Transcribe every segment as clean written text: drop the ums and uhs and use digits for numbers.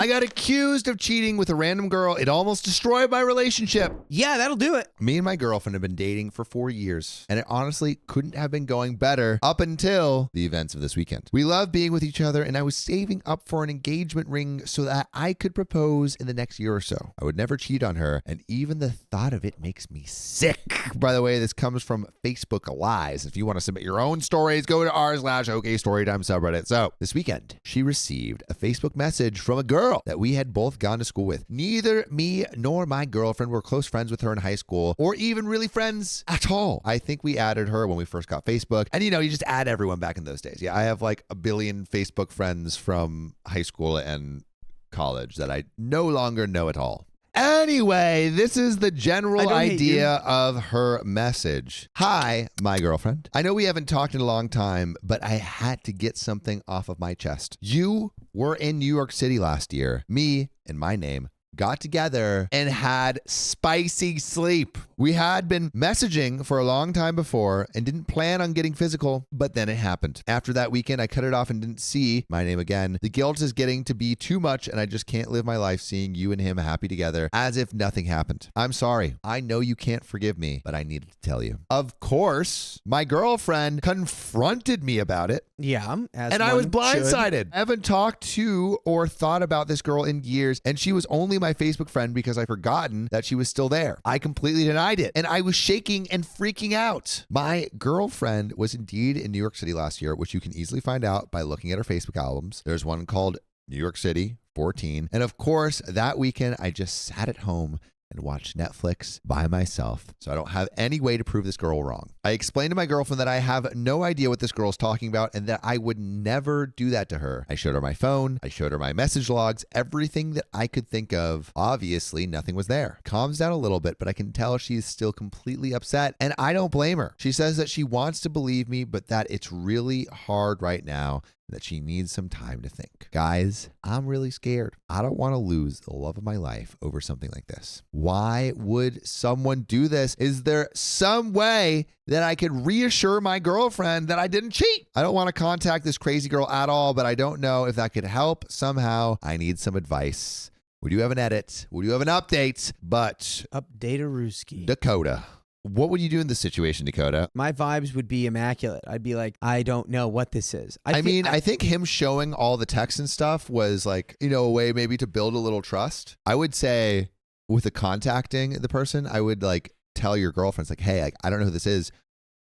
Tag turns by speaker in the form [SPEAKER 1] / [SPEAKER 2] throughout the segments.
[SPEAKER 1] I got accused of cheating with a random girl. It almost destroyed my relationship.
[SPEAKER 2] Yeah, that'll do it.
[SPEAKER 1] Me and my girlfriend have been dating for 4 years, and it honestly couldn't have been going better up until the events of this weekend. We love being with each other, and I was saving up for an engagement ring so that I could propose in the next year or so. I would never cheat on her, and even the thought of it makes me sick. By the way, this comes from Facebook Lies. If you want to submit your own stories, go to r/OK Storytime subreddit. So this weekend, she received a Facebook message from a girl that we had both gone to school with. Neither me nor my girlfriend were close friends with her in high school, or even really friends at all. I think we added her when we first got Facebook. And you just add everyone back in those days. Yeah, I have like a billion Facebook friends from high school and college that I no longer know at all. Anyway, this is the general idea of her message. Hi, my girlfriend. I know we haven't talked in a long time, but I had to get something off of my chest. You were in New York City last year. Me and my name got together and had spicy sleep. We had been messaging for a long time before and didn't plan on getting physical, but then it happened. After that weekend, I cut it off and didn't see my name again. The guilt is getting to be too much, and I just can't live my life seeing you and him happy together as if nothing happened. I'm sorry. I know you can't forgive me, but I needed to tell you. Of course, my girlfriend confronted me about it.
[SPEAKER 2] Yeah,
[SPEAKER 1] and I was blindsided. I haven't talked to or thought about this girl in years, and she was only my Facebook friend because I'd forgotten that she was still there. I completely denied it, and I was shaking and freaking out. My girlfriend was indeed in New York City last year, which you can easily find out by looking at her Facebook albums. There's one called New York City 14. And of course, that weekend, I just sat at home and watch Netflix by myself, so I don't have any way to prove this girl wrong. I explained to my girlfriend that I have no idea what this girl is talking about and that I would never do that to her. I showed her my phone, I showed her my message logs, everything that I could think of. Obviously, nothing was there. Calms down a little bit, but I can tell she's still completely upset, and I don't blame her. She says that she wants to believe me, but that it's really hard right now, that she needs some time to think. Guys, I'm really scared. I don't want to lose the love of my life over something like this. Why would someone do this? Is there some way that I could reassure my girlfriend that I didn't cheat? I don't want to contact this crazy girl at all, but I don't know if that could help somehow. I need some advice. We do have an edit. We do have an update, but
[SPEAKER 2] Update-a-rooski.
[SPEAKER 1] Dakota, what would you do in this situation, Dakota?
[SPEAKER 2] My vibes would be immaculate. I'd be like, I don't know what this is.
[SPEAKER 1] I think him showing all the texts and stuff was like, a way maybe to build a little trust. I would say with the contacting the person, I would like tell your girlfriends like, hey, I don't know who this is.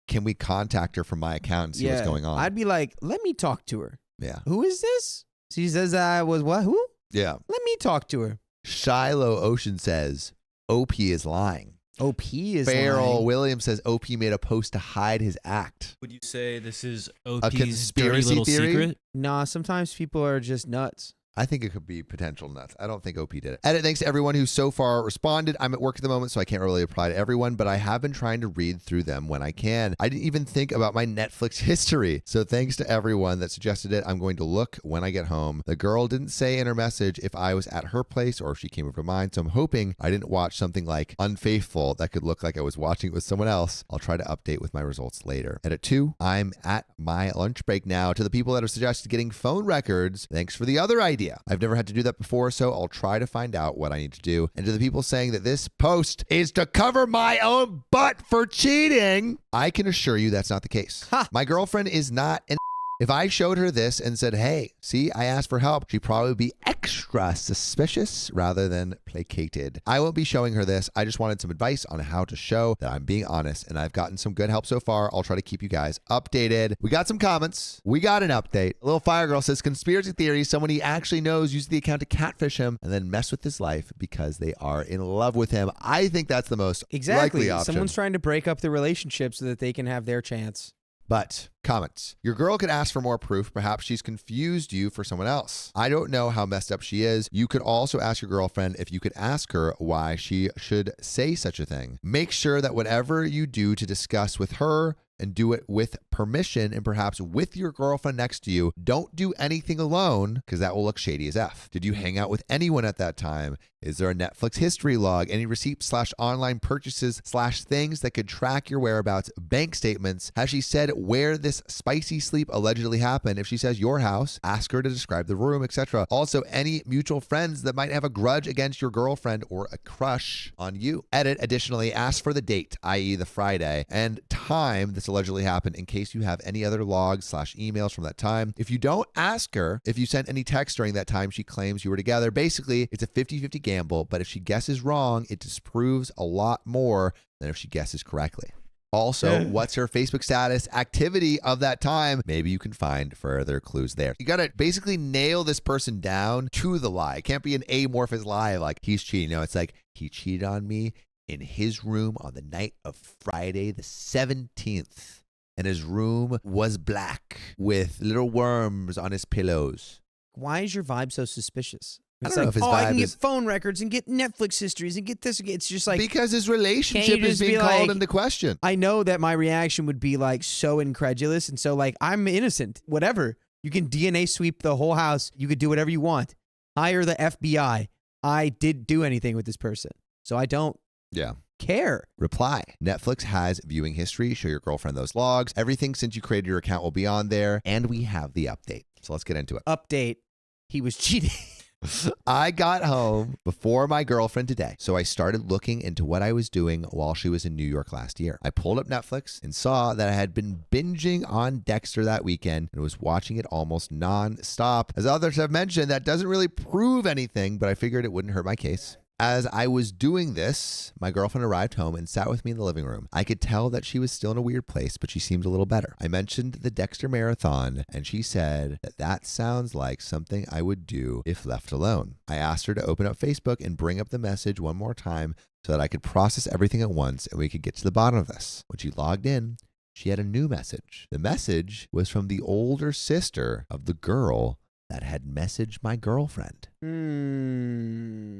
[SPEAKER 1] Can we contact her from my account and see what's going on?
[SPEAKER 2] I'd be like, let me talk to her.
[SPEAKER 1] Yeah.
[SPEAKER 2] Who is this? She says I was what? Who?
[SPEAKER 1] Yeah.
[SPEAKER 2] Let me talk to her.
[SPEAKER 1] Shiloh Ocean says, OP is lying.
[SPEAKER 2] OP is
[SPEAKER 1] Farrell
[SPEAKER 2] lying.
[SPEAKER 1] Williams says OP made a post to hide his act.
[SPEAKER 3] Would you say this is OP's
[SPEAKER 1] conspiracy
[SPEAKER 3] dirty little
[SPEAKER 1] theory?
[SPEAKER 3] secret?
[SPEAKER 2] Nah, sometimes people are just nuts.
[SPEAKER 1] I think it could be potential nuts. I don't think OP did it. Edit, thanks to everyone who so far responded. I'm at work at the moment, so I can't really reply to everyone, but I have been trying to read through them when I can. I didn't even think about my Netflix history. So thanks to everyone that suggested it. I'm going to look when I get home. The girl didn't say in her message if I was at her place or if she came over to mine, so I'm hoping I didn't watch something like Unfaithful that could look like I was watching it with someone else. I'll try to update with my results later. Edit 2, I'm at my lunch break now. To the people that have suggested getting phone records, thanks for the other idea. I've never had to do that before, so I'll try to find out what I need to do. And to the people saying that this post is to cover my own butt for cheating, I can assure you that's not the case. My girlfriend is not an If I showed her this and said, hey, see, I asked for help, she'd probably be extra suspicious rather than placated. I won't be showing her this. I just wanted some advice on how to show that I'm being honest, and I've gotten some good help so far. I'll try to keep you guys updated. We got some comments. We got an update. A little fire girl says, conspiracy theory, someone he actually knows used the account to catfish him and then mess with his life because they are in love with him. I think that's the most likely option.
[SPEAKER 2] Someone's trying to break up the relationship so that they can have their chance.
[SPEAKER 1] But comments. Your girl could ask for more proof. Perhaps she's confused you for someone else. I don't know how messed up she is. You could also ask your girlfriend if you could ask her why she should say such a thing. Make sure that whatever you do to discuss with her and do it with permission and perhaps with your girlfriend next to you. Don't do anything alone because that will look shady as F. Did you hang out with anyone at that time? Is there a Netflix history log? Any receipts/online purchases/things that could track your whereabouts? Bank statements? Has she said where this spicy sleep allegedly happened? If she says your house, ask her to describe the room, etc. Also, any mutual friends that might have a grudge against your girlfriend or a crush on you. Edit. Additionally, ask for the date, i.e. the Friday, and time this allegedly happened in case you have any other logs/emails from that time. If you don't, ask her if you sent any text during that time she claims you were together. Basically, it's a 50-50 gamble, but if she guesses wrong, it disproves a lot more than if she guesses correctly. Also, what's her Facebook status, activity of that time? Maybe you can find further clues there. You got to basically nail this person down to the lie. It can't be an amorphous lie like he's cheating. No, it's like he cheated on me in his room on the night of Friday the 17th. And his room was black with little worms on his pillows.
[SPEAKER 2] Why is your vibe so suspicious?
[SPEAKER 1] I
[SPEAKER 2] It's
[SPEAKER 1] don't know if his
[SPEAKER 2] I
[SPEAKER 1] vibe
[SPEAKER 2] can get
[SPEAKER 1] is-
[SPEAKER 2] phone records and get Netflix histories and get this. It's just like,
[SPEAKER 1] Because his
[SPEAKER 2] Can't
[SPEAKER 1] relationship
[SPEAKER 2] you
[SPEAKER 1] is
[SPEAKER 2] just
[SPEAKER 1] being
[SPEAKER 2] be
[SPEAKER 1] called
[SPEAKER 2] like-
[SPEAKER 1] into question.
[SPEAKER 2] I know that my reaction would be like so incredulous. And so like, I'm innocent, whatever. You can DNA sweep the whole house. You could do whatever you want. Hire the FBI. I did do anything with this person. So I don't
[SPEAKER 1] Yeah.
[SPEAKER 2] care.
[SPEAKER 1] Reply. Netflix has viewing history. Show your girlfriend those logs. Everything since you created your account will be on there. And we have the update. So let's get into it.
[SPEAKER 2] Update. He was cheating.
[SPEAKER 1] I got home before my girlfriend today, so I started looking into what I was doing while she was in New York last year. I pulled up Netflix and saw that I had been binging on Dexter that weekend and was watching it almost non-stop. As others have mentioned, that doesn't really prove anything, but I figured it wouldn't hurt my case. As I was doing this, my girlfriend arrived home and sat with me in the living room. I could tell that she was still in a weird place, but she seemed a little better. I mentioned the Dexter marathon, and she said that sounds like something I would do if left alone. I asked her to open up Facebook and bring up the message one more time so that I could process everything at once and we could get to the bottom of this. When she logged in, she had a new message. The message was from the older sister of the girl that had messaged my girlfriend.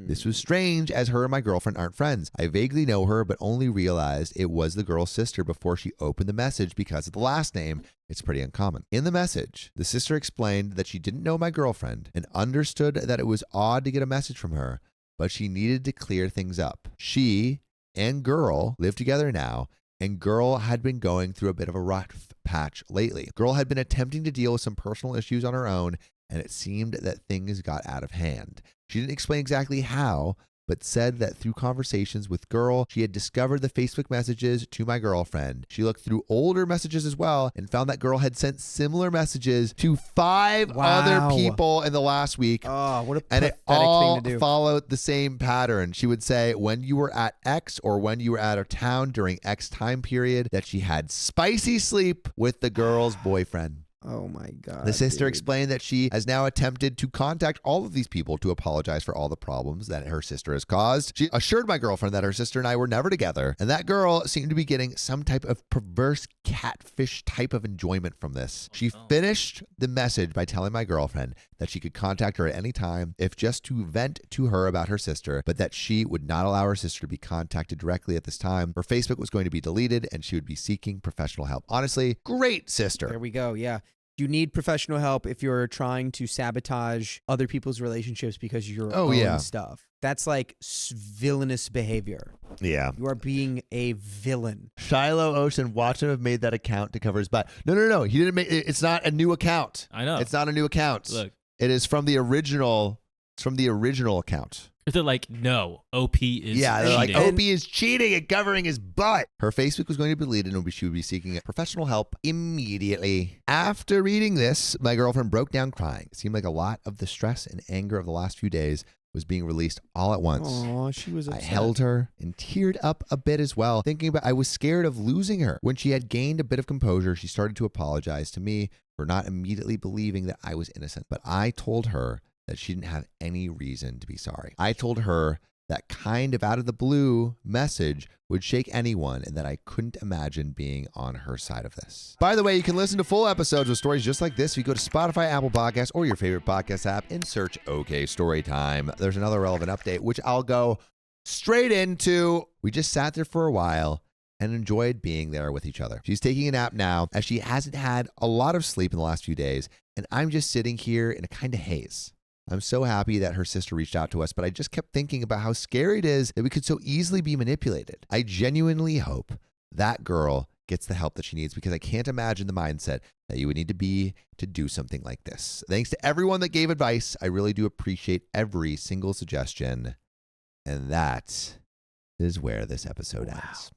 [SPEAKER 1] This was strange as her and my girlfriend aren't friends. I vaguely know her, but only realized it was the girl's sister before she opened the message because of the last name. It's pretty uncommon. In the message, the sister explained that she didn't know my girlfriend and understood that it was odd to get a message from her, but she needed to clear things up. She and girl live together now, and girl had been going through a bit of a rough patch lately. Girl had been attempting to deal with some personal issues on her own, and it seemed that things got out of hand. She didn't explain exactly how, but said that through conversations with girl, she had discovered the Facebook messages to my girlfriend. She looked through older messages as well and found that girl had sent similar messages to 5 other people in the last week.
[SPEAKER 2] Oh, what a
[SPEAKER 1] And
[SPEAKER 2] pathetic
[SPEAKER 1] it all
[SPEAKER 2] thing to do.
[SPEAKER 1] followed the same pattern. She would say when you were at X or when you were out of town during X time period that she had spicy sleep with the girl's boyfriend.
[SPEAKER 2] Oh my God.
[SPEAKER 1] The sister
[SPEAKER 2] dude.
[SPEAKER 1] explained that she has now attempted to contact all of these people to apologize for all the problems that her sister has caused. She assured my girlfriend that her sister and I were never together, and that girl seemed to be getting some type of perverse catfish type of enjoyment from this. She finished the message by telling my girlfriend that she could contact her at any time if just to vent to her about her sister, but that she would not allow her sister to be contacted directly at this time. Her Facebook was going to be deleted and she would be seeking professional help. Honestly, great sister.
[SPEAKER 2] There we go. Yeah. You need professional help if you're trying to sabotage other people's relationships because of your own stuff. That's like villainous behavior.
[SPEAKER 1] Yeah.
[SPEAKER 2] You are being a villain.
[SPEAKER 1] Shiloh Ocean, watch him have made that account to cover his butt. No. He didn't make it. It's not a new account.
[SPEAKER 3] I know.
[SPEAKER 1] It's not a new account.
[SPEAKER 3] Look.
[SPEAKER 1] It is from the original. It's from the original account.
[SPEAKER 3] They're like, no, OP is
[SPEAKER 1] Yeah, they're like,
[SPEAKER 3] cheating.
[SPEAKER 1] OP is cheating and covering his butt. Her Facebook was going to be deleted and she would be seeking professional help immediately. After reading this, my girlfriend broke down crying. It seemed like a lot of the stress and anger of the last few days was being released all at once.
[SPEAKER 2] Oh, she was
[SPEAKER 1] I
[SPEAKER 2] upset.
[SPEAKER 1] held her and teared up a bit as well, thinking about I was scared of losing her. When she had gained a bit of composure, she started to apologize to me for not immediately believing that I was innocent. But I told her that she didn't have any reason to be sorry. I told her that kind of out of the blue message would shake anyone and that I couldn't imagine being on her side of this. By the way, you can listen to full episodes with stories just like this if you go to Spotify, Apple Podcasts, or your favorite podcast app and search OK Storytime. There's another relevant update, which I'll go straight into. We just sat there for a while and enjoyed being there with each other. She's taking a nap now as she hasn't had a lot of sleep in the last few days, and I'm just sitting here in a kind of haze. I'm so happy that her sister reached out to us, but I just kept thinking about how scary it is that we could so easily be manipulated. I genuinely hope that girl gets the help that she needs, because I can't imagine the mindset that you would need to be to do something like this. Thanks to everyone that gave advice. I really do appreciate every single suggestion. And that is where this episode ends.